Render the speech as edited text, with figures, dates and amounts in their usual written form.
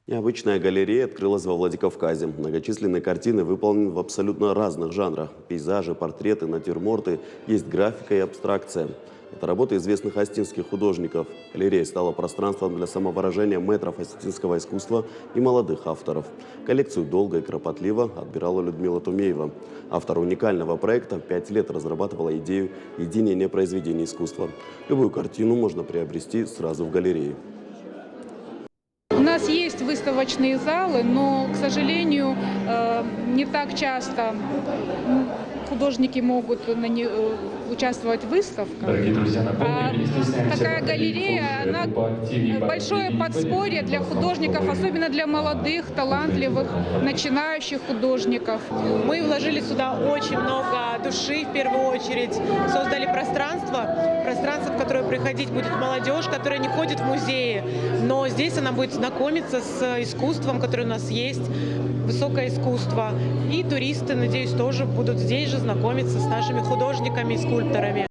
Необычная галерея открылась во Владикавказе. Многочисленные картины выполнены в абсолютно разных жанрах. Пейзажи, портреты, натюрморты, есть графика и абстракция. Это работы известных остинских художников. Галерея стала пространством для самовыражения мэтров остинского искусства и молодых авторов. Коллекцию долго и кропотливо отбирала Людмила Тумеева. Автор уникального проекта 5 лет разрабатывала идею единения произведений искусства. Любую картину можно приобрести сразу в галерее. У нас есть выставочные залы, но, к сожалению, не так часто художники могут участвовать в выставках. Дорогие друзья, напомню, не стесняемся. Такая галерея, она большое подспорье для художников, особенно для молодых, талантливых, начинающих художников. Мы вложили сюда очень много души, в первую очередь. Создали пространство, в которое приходить будет молодежь, которая не ходит в музеи. Но здесь она будет знакомиться с искусством, которое у нас есть, высокое искусство. И туристы, надеюсь, тоже будут здесь же знакомиться с нашими художниками и скульпторами.